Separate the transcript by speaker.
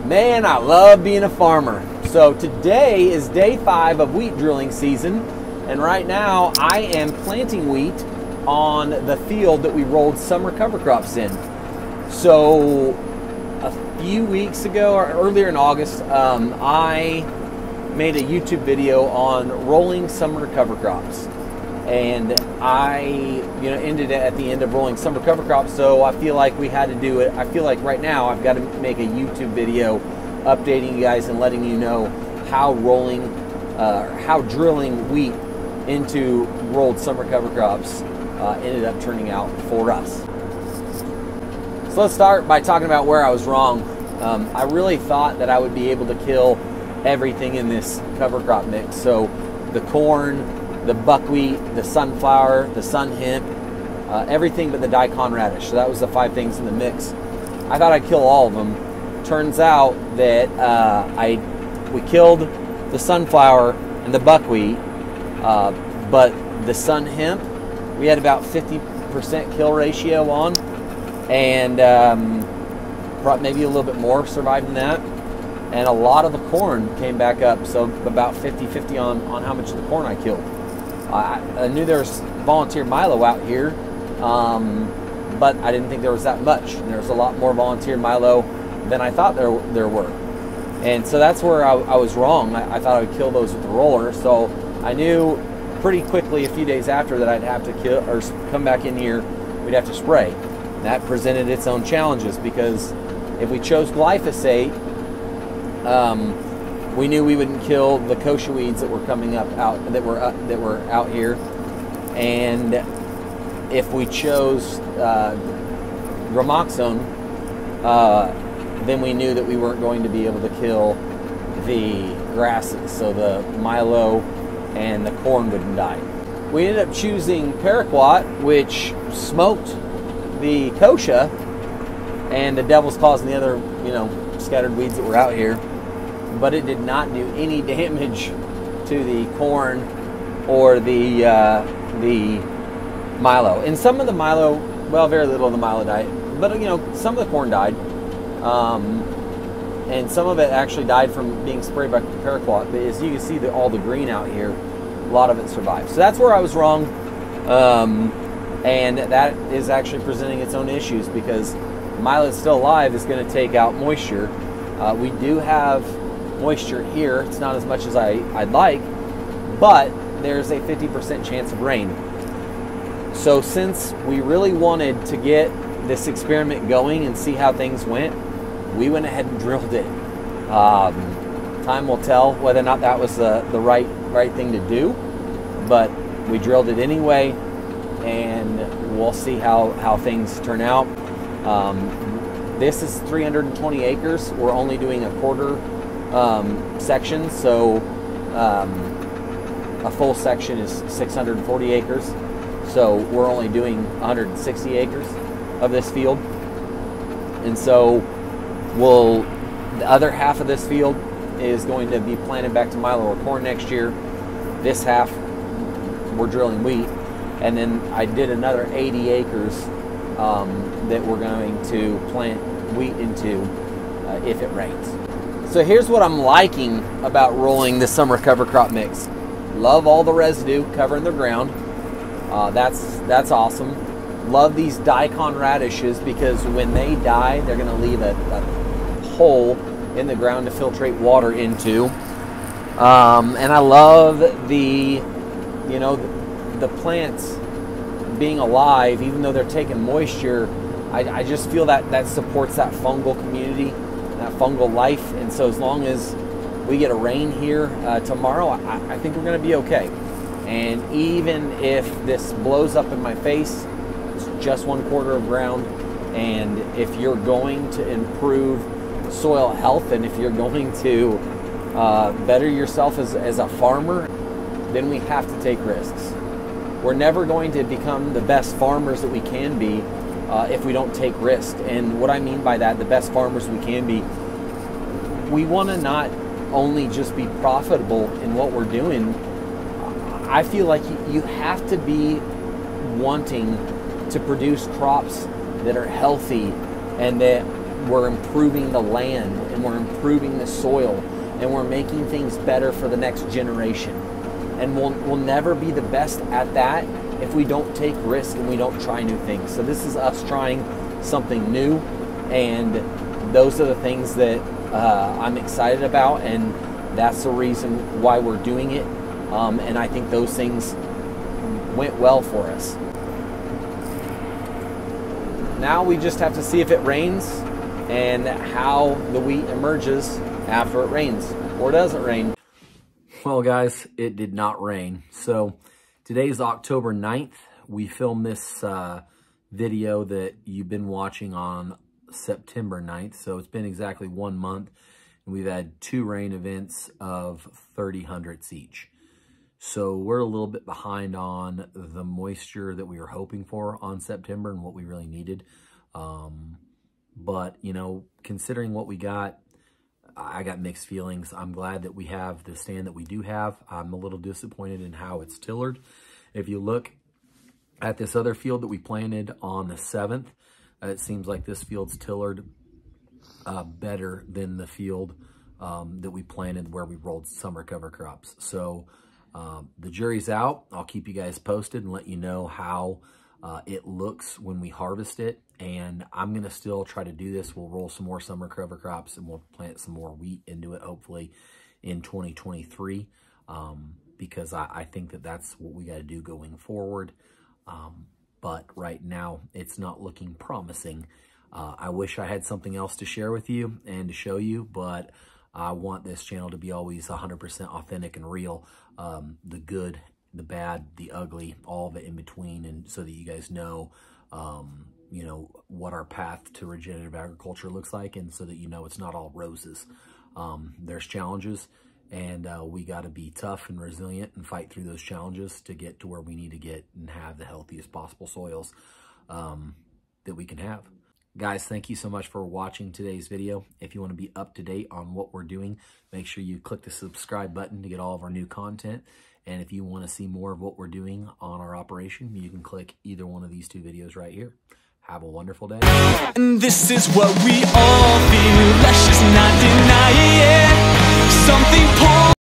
Speaker 1: Man, I love being a farmer. So today is day 5 of wheat drilling season, and right now I am planting wheat on the field that we rolled summer cover crops in. So a few weeks ago, or earlier in August, I made a YouTube video on rolling summer cover crops, and I ended it at the end of rolling summer cover crops. So I feel like we had to do it. I feel like right now I've got to make a YouTube video updating you guys and letting you know how drilling wheat into rolled summer cover crops ended up turning out for us. So let's start by talking about where I was wrong. I really thought that I would be able to kill everything in this cover crop mix. So the corn, the buckwheat, the sunflower, the sun hemp, everything but the daikon radish. So that was the 5 things in the mix. I thought I'd kill all of them. Turns out that we killed the sunflower and the buckwheat, but the sun hemp we had about 50% kill ratio on, and maybe a little bit more survived than that. And a lot of the corn came back up, so about 50-50 on how much of the corn I killed. I knew there was volunteer Milo out here, but I didn't think there was that much. And there was a lot more volunteer Milo than I thought there were. And so that's where I was wrong. I thought I would kill those with the roller. So I knew pretty quickly, a few days after, that I'd have to kill or come back in here. We'd have to spray. And that presented its own challenges, because if we chose glyphosate, we knew we wouldn't kill the kochia weeds that were coming up that were out here. And if we chose Gramoxone, then we knew that we weren't going to be able to kill the grasses, so the Milo and the corn wouldn't die. We ended up choosing Paraquat, which smoked the kochia and the devil's claws and the other, scattered weeds that were out here, but it did not do any damage to the corn or the Milo. And some of the Milo, well, very little of the Milo died, but some of the corn died. And some of it actually died from being sprayed by Paraquat. But as you can see, all the green out here, a lot of it survived. So that's where I was wrong, and that is actually presenting its own issues, because Milo is still alive is going to take out moisture. We do have moisture here. It's not as much as I'd like, but there's a 50% chance of rain. So since we really wanted to get this experiment going and see how things went, we went ahead and drilled it. Time will tell whether or not that was the right thing to do, but we drilled it anyway, and we'll see how things turn out. This is 320 acres. We're only doing a quarter section, so a full section is 640 acres. So we're only doing 160 acres of this field. And so the other half of this field is going to be planted back to Milo or corn next year. This half, we're drilling wheat. And then I did another 80 acres that we're going to plant wheat into if it rains. So here's what I'm liking about rolling the summer cover crop mix. Love all the residue covering the ground. That's awesome. Love these daikon radishes, because when they die, they're going to leave a hole in the ground to filtrate water into. And I love the plants being alive, even though they're taking moisture. I just feel that supports that fungal community, that fungal life. And so as long as we get a rain here tomorrow, I think we're going to be okay. And even if this blows up in my face, it's just 1/4 of ground. And if you're going to improve soil health, and if you're going to better yourself as a farmer, then we have to take risks. We're never going to become the best farmers that we can be if we don't take risks. And what I mean by that, the best farmers we can be, we want to not only just be profitable in what we're doing. I feel like you have to be wanting to produce crops that are healthy and that we're improving the land and we're improving the soil, and we're making things better for the next generation. And we'll never be the best at that if we don't take risks and we don't try new things. So this is us trying something new, and those are the things that I'm excited about, and that's the reason why we're doing it. And I think those things went well for us. Now we just have to see if it rains and how the wheat emerges after it rains or doesn't rain. Well, guys, it did not rain. So today's October 9th. We filmed this video that you've been watching on September 9th. So it's been exactly 1 month, and we've had 2 rain events of 30 hundredths each. So we're a little bit behind on the moisture that we were hoping for on September and what we really needed. But, you know, considering what we got, I got mixed feelings. I'm glad that we have the stand that we do have. I'm a little disappointed in how it's tillered. If you look at this other field that we planted on the 7th, it seems like this field's tillered better than the field that we planted where we rolled summer cover crops. So the jury's out. I'll keep you guys posted and let you know how it looks when we harvest it. And I'm going to still try to do this. We'll roll some more summer cover crops and we'll plant some more wheat into it, hopefully in 2023, because I think that that's what we got to do going forward. But right now it's not looking promising. I wish I had something else to share with you and to show you, but I want this channel to be always 100% authentic and real. The good, the bad, the ugly, all of it in between, and so that you guys know, you know, what our path to regenerative agriculture looks like, and so that you know it's not all roses. There's challenges, and we got to be tough and resilient and fight through those challenges to get to where we need to get and have the healthiest possible soils that we can have. Guys, thank you so much for watching today's video. If you want to be up to date on what we're doing, make sure you click the subscribe button to get all of our new content. And if you want to see more of what we're doing on our operation, you can click either one of these 2 videos right here. Have a wonderful day.
Speaker 2: And this is what we all feel. Let's just not deny it. Something